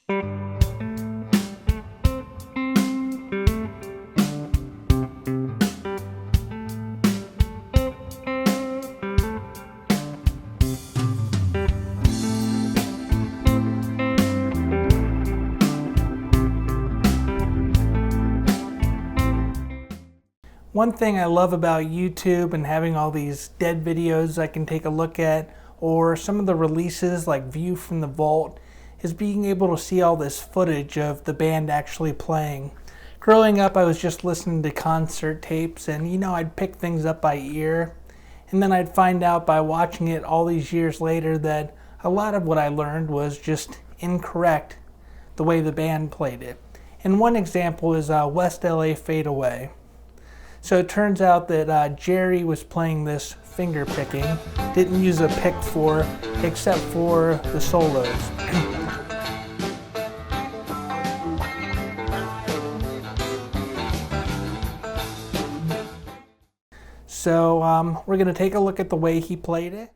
One thing I love about YouTube and having all these dead videos I can take a look at, or some of the releases like View from the Vault, is being able to see all this footage of the band actually playing. Growing up, I was just listening to concert tapes, and I'd pick things up by ear, and then I'd find out by watching it all these years later that a lot of what I learned was just incorrect, the way the band played it. And one example is West LA Fadeaway. So it turns out that Jerry was playing this finger picking, didn't use a pick four except for the solos. So we're going to take a look at the way he played it.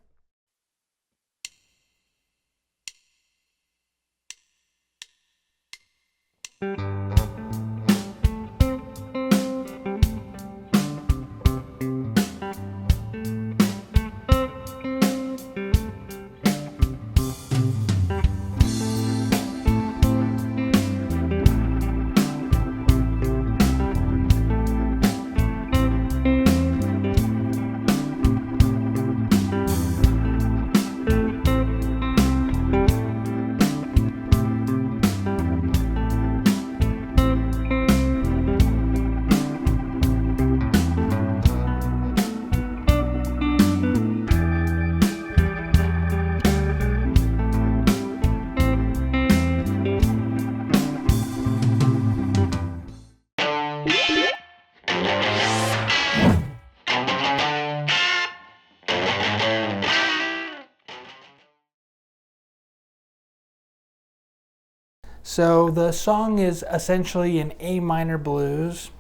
So the song is essentially an A minor blues.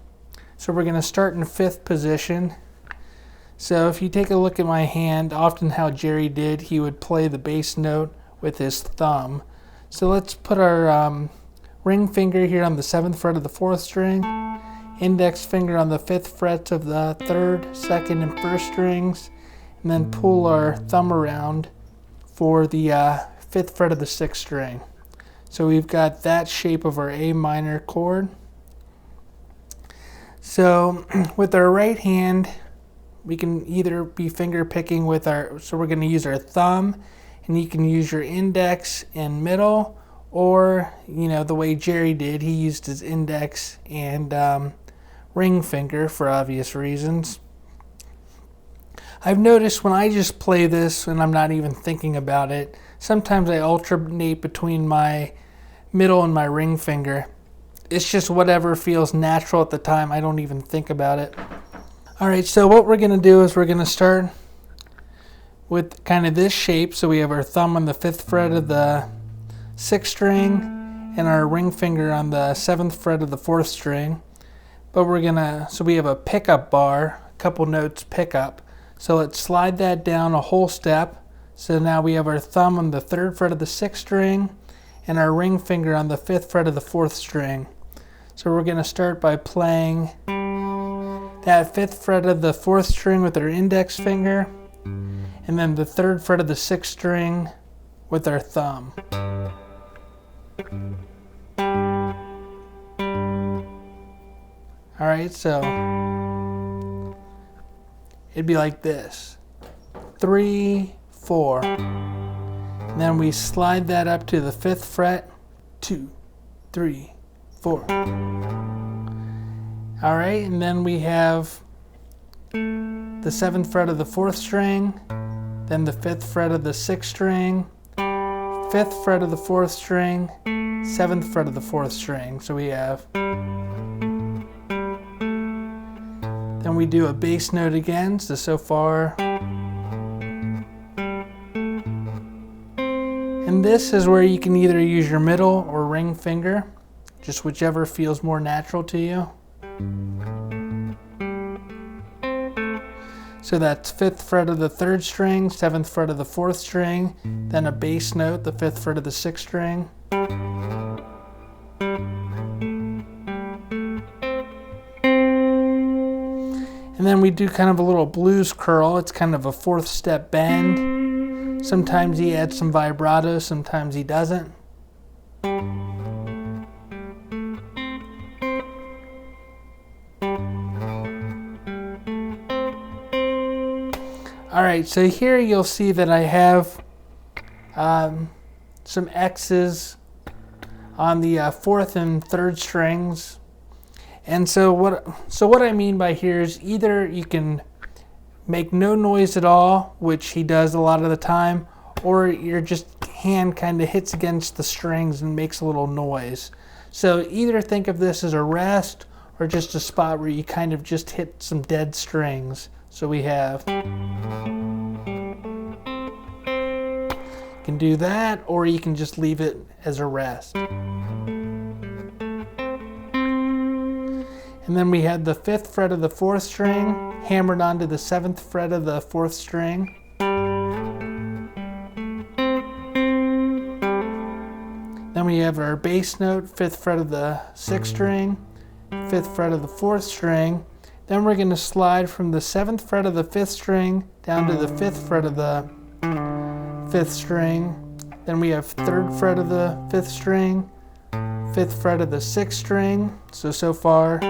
So we're going to start in 5th position. So if you take a look at my hand, often how Jerry did, he would play the bass note with his thumb. So let's put our ring finger here on the 7th fret of the 4th string, index finger on the 5th fret of the 3rd, 2nd, and 1st strings, and then pull our thumb around for the 5th fret of the 6th string. So we've got that shape of our A minor chord. So with our right hand, we can either be finger picking with so we're going to use our thumb, and you can use your index and middle, or the way Jerry did, he used his index and ring finger for obvious reasons. I've noticed when I just play this and I'm not even thinking about it, sometimes I alternate between my middle and my ring finger. It's just whatever feels natural at the time. I don't even think about it. Alright, so what we're going to do is we're going to start with kind of this shape. So we have our thumb on the 5th fret of the 6th string and our ring finger on the 7th fret of the 4th string. But so we have a pickup bar, a couple notes pickup. So let's slide that down a whole step. So now we have our thumb on the 3rd fret of the 6th string and our ring finger on the 5th fret of the 4th string. So we're going to start by playing that 5th fret of the 4th string with our index finger, and then the 3rd fret of the 6th string with our thumb. Alright, so it'd be like this. 3, 4. And then we slide that up to the 5th fret. 2, 3, 4. Alright, and then we have the 7th fret of the 4th string, then the 5th fret of the 6th string, 5th fret of the 4th string, 7th fret of the 4th string. So we have, then we do a bass note again, so far. And this is where you can either use your middle or ring finger, just whichever feels more natural to you. So that's 5th fret of the 3rd string, 7th fret of the 4th string, then a bass note, the 5th fret of the 6th string. And then we do kind of a little blues curl. It's kind of a fourth step bend. Sometimes he adds some vibrato, sometimes he doesn't. Alright, so here you'll see that I have some X's on the fourth and third strings. And so what I mean by here is either you can make no noise at all, which he does a lot of the time, or your just hand kind of hits against the strings and makes a little noise. So either think of this as a rest or just a spot where you kind of just hit some dead strings. So we have, you can do that, or you can just leave it as a rest. And then we had the 5th fret of the 4th string hammered onto the 7th fret of the 4th string. Then we have our bass note, 5th fret of the 6th string, 5th fret of the 4th string. Then we're going to slide from the 7th fret of the 5th string down to the 5th fret of the 5th string. Then we have 3rd fret of the 5th string, 5th fret of the 6th string. So far.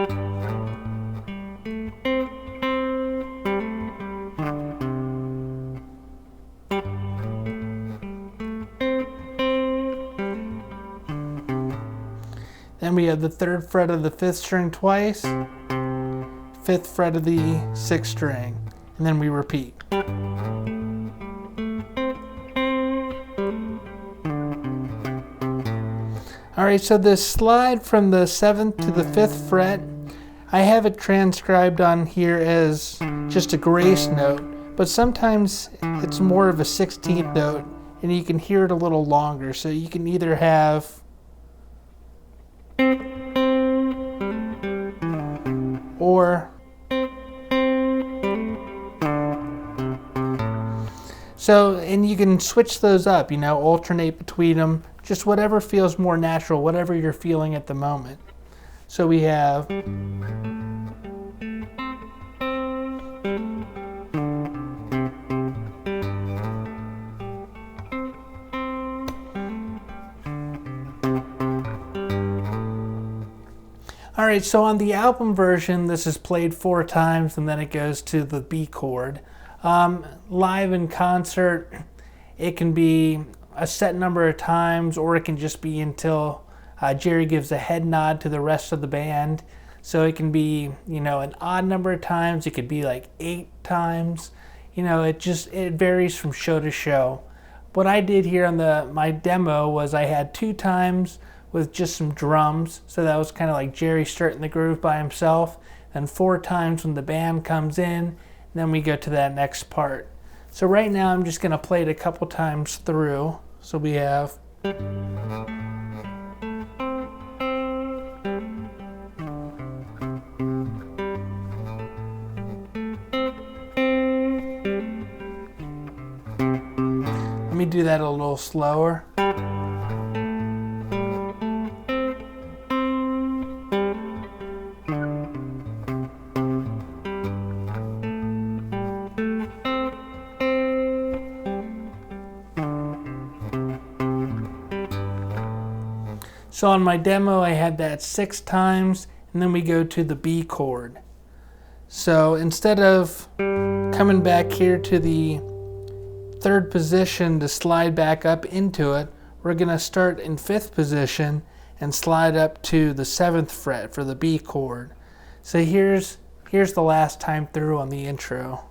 Then we have the 3rd fret of the 5th string twice, 5th fret of the 6th string, and then we repeat. Alright, so this slide from the 7th to the 5th fret, I have it transcribed on here as just a grace note, but sometimes it's more of a 16th note, and you can hear it a little longer. So you can either have or so, and you can switch those up, you know, alternate between them, just whatever feels more natural, whatever you're feeling at the moment. So we have Alright, so on the album version, this is played 4 times and then it goes to the B chord. Live in concert, it can be a set number of times, or it can just be until Jerry gives a head nod to the rest of the band. So it can be, you know, an odd number of times. It could be like 8 times. You know, it varies from show to show. What I did here on my demo was I had 2 times with just some drums, so that was kind of like Jerry starting the groove by himself, and 4 times when the band comes in, and then we go to that next part. So right now I'm just going to play it a couple times through. So we have let me do that a little slower. So on my demo I had that 6 times, and then we go to the B chord. So instead of coming back here to the 3rd position to slide back up into it, we're going to start in 5th position and slide up to the 7th fret for the B chord. So here's the last time through on the intro.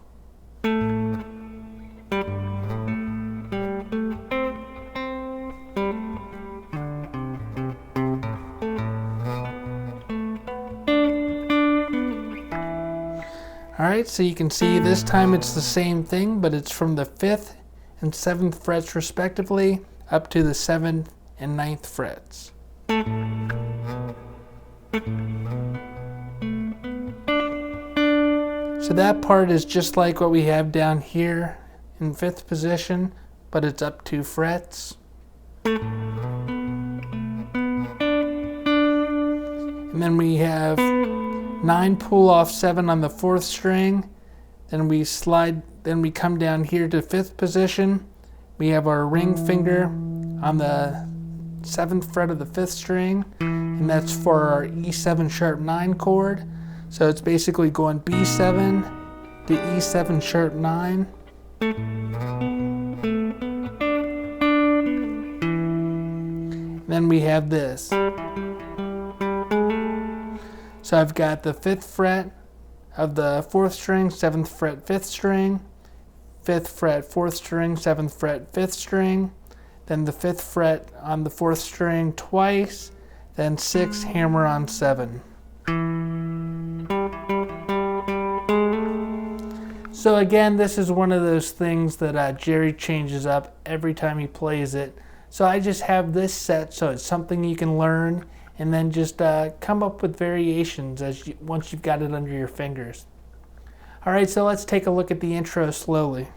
Alright, so you can see this time it's the same thing, but it's from the 5th and 7th frets respectively up to the 7th and 9th frets. So that part is just like what we have down here in 5th position, but it's up 2 frets. And then we have 9 pull off 7 on the 4th string. Then we slide, then we come down here to 5th position. We have our ring finger on the 7th fret of the 5th string, and that's for our E7 sharp 9 chord. So it's basically going B7 to E7 sharp 9. Then we have this. So I've got the 5th fret of the 4th string, 7th fret 5th string, 5th fret 4th string, 7th fret 5th string, then the 5th fret on the 4th string twice, then 6, hammer on 7. So again, this is one of those things that Jerry changes up every time he plays it. So I just have this set so it's something you can learn, and then just come up with variations once you've got it under your fingers. Alright, so let's take a look at the intro slowly.